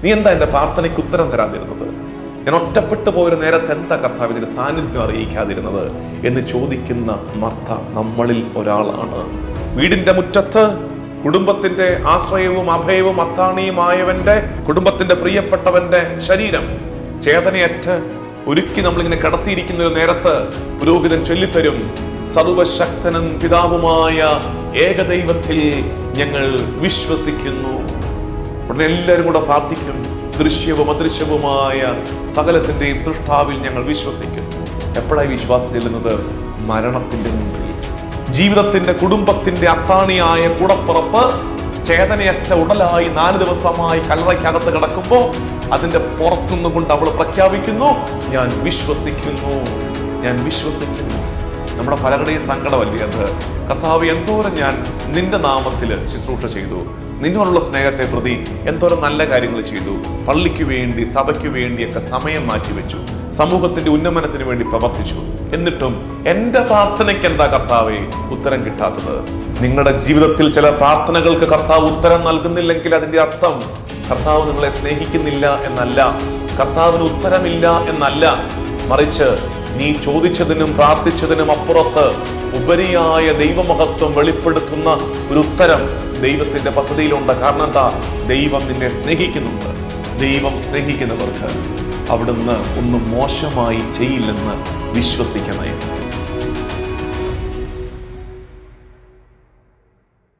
നീ എന്താ എൻ്റെ പ്രാർത്ഥനയ്ക്ക് ഉത്തരം തരാതിരുന്നത്? ഞാൻ ഒറ്റപ്പെട്ടു പോയൊരു നേരത്തെ എന്താ കർത്താവ് ഇതിന്റെ സാന്നിധ്യം അറിയിക്കാതിരുന്നത് എന്ന് ചോദിക്കുന്ന മർത്ത നമ്മളിൽ ഒരാളാണ്. വീടിന്റെ മുറ്റത്ത് കുടുംബത്തിന്റെ ആശ്രയവും അഭയവും അത്താണിയുമായവന്റെ, കുടുംബത്തിന്റെ പ്രിയപ്പെട്ടവന്റെ ശരീരം ചേതനയറ്റ് ഒരുക്കി നമ്മളിങ്ങനെ കടത്തിയിരിക്കുന്ന ഒരു നേരത്ത് പുരോഹിതൻ ചൊല്ലിത്തരും, സർവശക്തനും പിതാവുമായ ഏകദൈവത്തിൽ ഞങ്ങൾ വിശ്വസിക്കുന്നു. ഉടനെ എല്ലാവരും കൂടെ പ്രാർത്ഥിക്കും, ദൃശ്യവും അദൃശ്യവുമായ സകലത്തിന്റെയും സൃഷ്ടാവിൽ ഞങ്ങൾ വിശ്വസിക്കുന്നു. എപ്പോഴായി വിശ്വാസം ചെല്ലുന്നത്? മരണത്തിന്റെ മുമ്പിൽ. ജീവിതത്തിന്റെ കുടുംബത്തിന്റെ അത്താണിയായ കൂടപ്പുറപ്പ് ചേതനയറ്റ ഉടലായി 4 ദിവസമായി കല്ലറയ്ക്കകത്ത് കിടക്കുമ്പോൾ അതിന്റെ പുറത്തുനിന്നുകൊണ്ട് അവൾ പ്രഖ്യാപിക്കുന്നു, ഞാൻ വിശ്വസിക്കുന്നു, ഞാൻ വിശ്വസിക്കുന്നു. നമ്മുടെ പലരുടെയും സങ്കടമല്ലേ അത്? കർത്താവ്, എന്തോരം ഞാൻ നിന്റെ നാമത്തിൽ ശുശ്രൂഷ ചെയ്തു, നിന്നോടുള്ള സ്നേഹത്തെ പ്രതി എന്തോരം നല്ല കാര്യങ്ങൾ ചെയ്തു, പള്ളിക്ക് വേണ്ടി സഭയ്ക്ക് വേണ്ടിയൊക്കെ സമയം മാറ്റിവെച്ചു, സമൂഹത്തിന്റെ ഉന്നമനത്തിന് വേണ്ടി പ്രവർത്തിച്ചു. എന്നിട്ടും എൻ്റെ പ്രാർത്ഥനയ്ക്ക് എന്താ കർത്താവേ ഉത്തരം കിട്ടാത്തത്? നിങ്ങളുടെ ജീവിതത്തിൽ ചില പ്രാർത്ഥനകൾക്ക് കർത്താവ് ഉത്തരം നൽകുന്നില്ലെങ്കിൽ അതിന്റെ അർത്ഥം കർത്താവ് നിങ്ങളെ സ്നേഹിക്കുന്നില്ല എന്നല്ല, കർത്താവിന് ഉത്തരമില്ല എന്നല്ല. മറിച്ച് നീ ചോദിച്ചതിനും പ്രാർത്ഥിച്ചതിനും അപ്പുറത്ത് ഉപരിയായ ദൈവമഹത്വം വെളിപ്പെടുത്തുന്ന ഒരു ഉത്തരം ദൈവത്തിന്റെ പദ്ധതിയിലുണ്ട്. കാരണം എന്താ? ദൈവം നിന്നെ സ്നേഹിക്കുന്നുണ്ട്. ദൈവം സ്നേഹിക്കുന്നവർക്ക് അവിടുന്ന് ഒന്നും മോശമായി ചെയ്യില്ലെന്ന് വിശ്വസിക്കണേ.